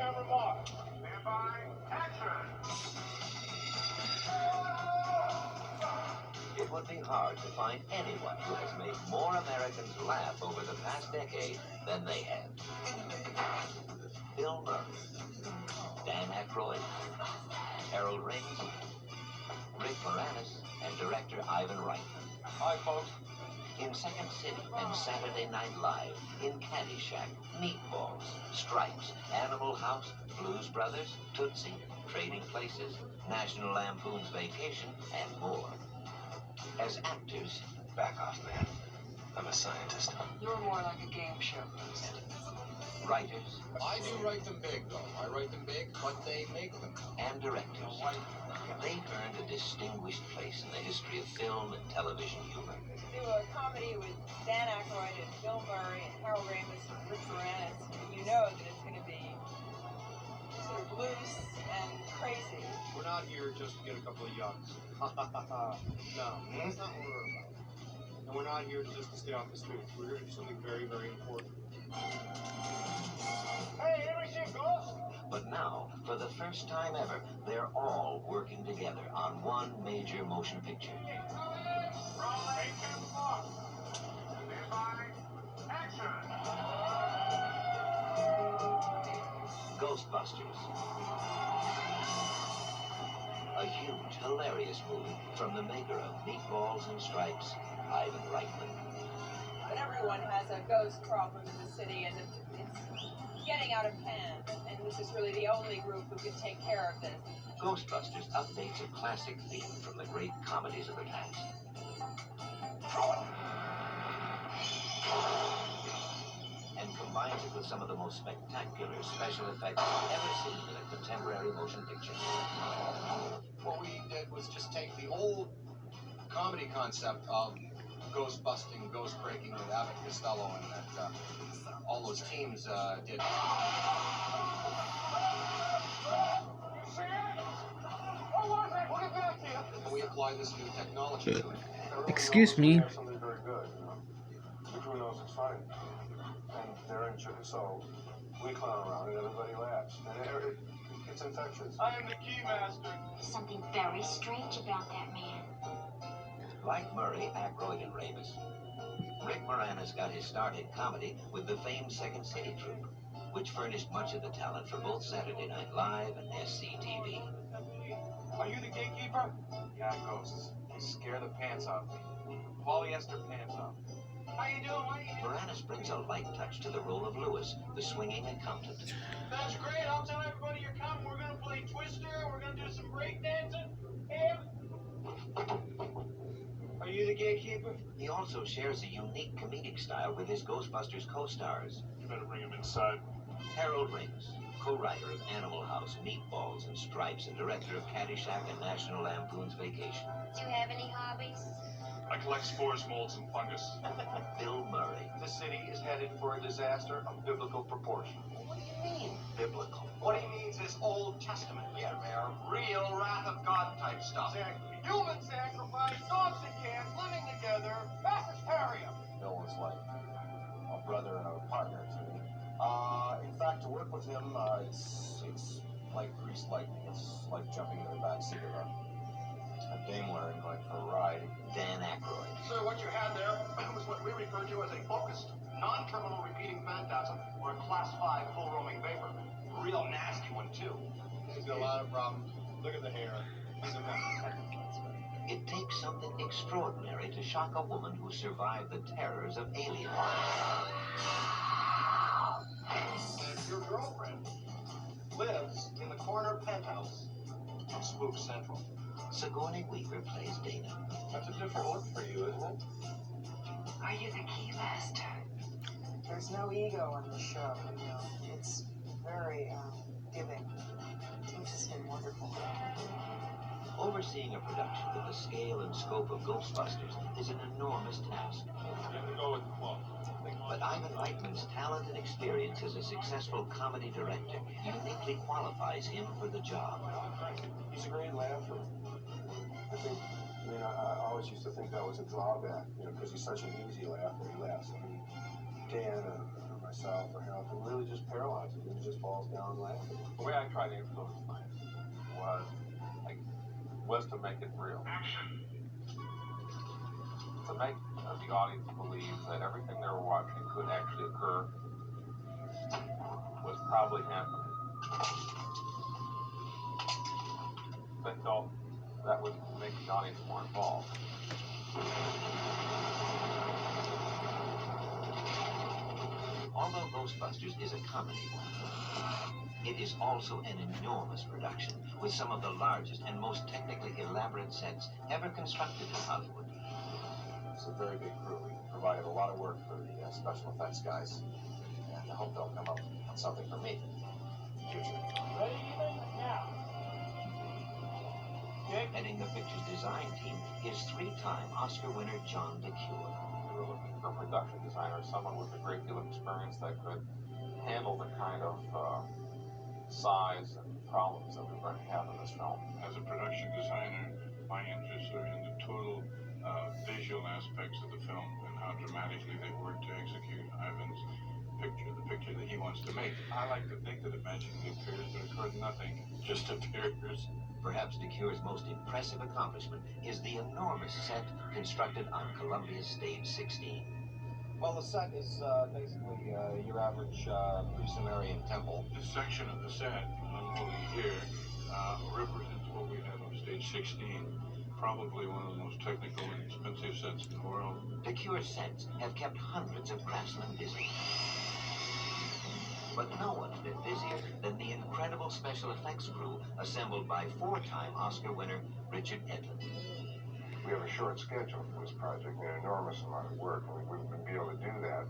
camera, mark. Stand by, action! It would be hard to find anyone who has made more Americans laugh over the past decade than they have. Bill Murray, Dan Aykroyd, Harold Ramis, Rick Moranis, and director Ivan Reitman. Hi, folks. In Second City and Saturday Night Live, in Caddyshack, Meatballs, Stripes, Animal House, Blues Brothers, Tootsie, Trading Places, National Lampoon's Vacation, and more. As actors, Back off, man. I'm a scientist. You're more like a game show host. writers, I do write them big, though. I write them big, but they make them. and directors, they've earned a distinguished place in the history of film and television humor. Do a comedy with Dan Aykroyd and Bill Murray and Harold Ramis and Rick Moranis, you know that it's going to be sort of loose and crazy. We're not here just to get a couple of yucks. No, that's not what we're about. And we're not here just to stay off the streets. We're here to do something very, very important. Hey, anybody see a ghost? But now, for the first time ever, they're all working together on one major motion picture. Ghostbusters. A huge, hilarious movie from the maker of Meatballs and Stripes, Ivan Reitman. But everyone has a ghost problem in the city, and it's getting out of hand. And this is really the only group who can take care of this. Ghostbusters updates a classic theme from the great comedies of the past. And combines it with some of the most spectacular special effects ever seen in a contemporary motion picture. What we did was just take the old comedy concept of ghost busting, ghost breaking with Abbott and Costello, and that all those teams did. And we apply this new technology to it. Excuse me. Something very good, you know. The crew knows it's funny, and they're in so we clown around and everybody laughs, and it's infectious. I am the key master. There's something very strange about that man. Like Murray, Aykroyd, and Ramis, Rick Moranis got his start in comedy with the famed Second City troupe, which furnished much of the talent for both Saturday Night Live and SCTV. Are you the gatekeeper? Yeah, ghosts. They scare the pants off me. Polyester pants off. How you doing? What are you doing? Moranis brings a light touch to the role of Lewis, the swinging accountant. That's great. I'll tell everybody you're coming. We're going to play Twister. We're going to do some break dancing. Hey. Are you the gatekeeper? He also shares a unique comedic style with his Ghostbusters co-stars. You better bring him inside. Harold Ramis, co-writer of Animal House, Meatballs, and Stripes, and director of Caddyshack and National Lampoon's Vacation. Do you have any hobbies? I collect spores, molds, and fungus. Bill Murray, The city is headed for a disaster of biblical proportion. what do you mean, biblical? What he means is Old Testament, Mr. Mayor. Real wrath of God type stuff. Exactly. Human sacrifice, dogs and cats living together, mass hysteria. Bill was like a brother and a partner to me. In fact, to work with him, it's like greased lightning. It's like jumping in the backseat of a Daimler and going for a ride. Dan Aykroyd, Sir, what you had there was what we refer to as a focused, non-terminal repeating phantasm, or a class 5 full roaming vapor. Real nasty one, too. He's got a lot of problems. Look at the hair. He's a mess. it takes something extraordinary to shock a woman who survived the terrors of alien. And your girlfriend lives in the corner penthouse of Spook Central. Sigourney Weaver plays Dana. That's a different look for you, isn't it? Are you the key master? There's no ego on the show, you know. It's very giving. It's just been wonderful. Overseeing a production with the scale and scope of Ghostbusters is an enormous task. You have to go with the flow. But Ivan Reitman's talent and experience as a successful comedy director uniquely qualifies him for the job. He's a great laugher. I always used to think that was a drawback, because he's such an easy laugher. He laughs. Dan and myself or help, and really just paralyzed him. He just falls down laughing. The way I tried to influence tonight was to make it real. To make the audience believe that everything they were watching could actually occur, was probably happening. They felt that would make the audience more involved. Although Ghostbusters is a comedy, it is also an enormous production with some of the largest and most technically elaborate sets ever constructed in Hollywood. It's a very big crew. We provided a lot of work for the special effects guys, and I hope they'll come up with something for me in the future. Heading the picture's design team is three-time Oscar winner John DeCure. We were looking for a production designer, someone with a great deal of experience that could handle the kind of size and problems that we're going to have in this film. As a production designer, my interests are in the total visual aspects of the film and how dramatically they work to execute Ivan's picture, the picture that he wants to make. I like to think that it magically appears, but of course nothing just appears. Perhaps DeCure's most impressive accomplishment is the enormous set constructed on Columbia's Stage 16. Well, the set is basically your average pre-Sumerian temple. This section of the set I'm holding here represents what we have on Stage 16. Probably one of the most technical and expensive sets in the world. DeCure's sets have kept hundreds of craftsmen busy. But no one's been busier than the incredible special effects crew assembled by four-time Oscar winner Richard Edlund. We have a short schedule for this project, an enormous amount of work, and we wouldn't be able to do that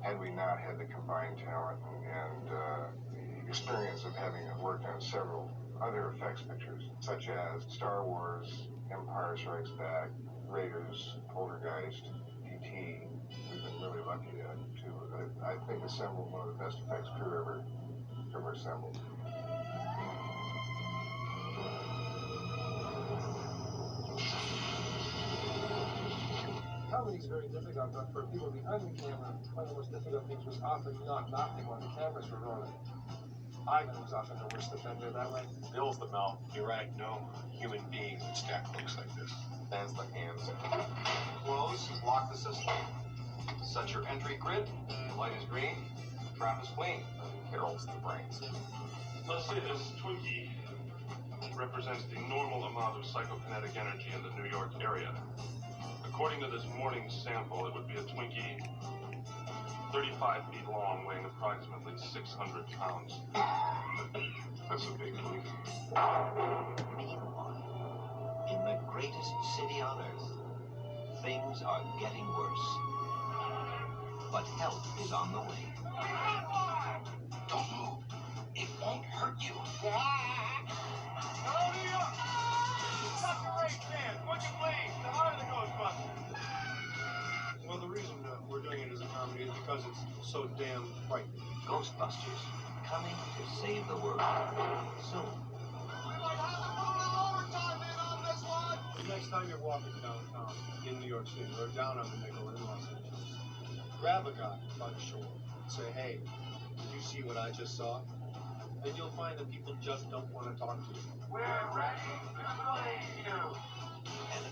had we not had the combined talent and the experience of having worked on several other effects pictures, such as Star Wars, Empire Strikes Back, Raiders, Poltergeist, E.T. We've been really lucky to I think, assemble one of the best effects crew ever assembled. Comedy is very difficult, but for people behind the camera, one of the most difficult things was often not laughing when the cameras were rolling. Ivan was often the worst offender that way. Bill's the mouth. You're right, no human being would stack looks like this. Stands the hands. Close, lock the system. Set your entry grid. The light is green. The trap is clean. Heralds the brains. Let's say this Twinkie represents the normal amount of psychokinetic energy in the New York area. According to this morning's sample, it would be a Twinkie 35 feet long, weighing approximately 600 pounds. That's a big Twinkie. Meanwhile, in the greatest city on earth, things are getting worse. But help is on the way. Don't move. It won't hurt you. Hello, New York! Such a great band. Would you please? The heart of the Ghostbusters. Well, the reason we're doing it as a comedy is because it's so damn frightening. Ghostbusters, coming to save the world. Soon. We might have to put a little overtime in on this one. The next time you're walking downtown in New York City or down on the Nickel in Los Angeles, grab a guy by the shoulder and say, hey, did you see what I just saw? And you'll find that people just don't want to talk to you. We're ready to believe you. And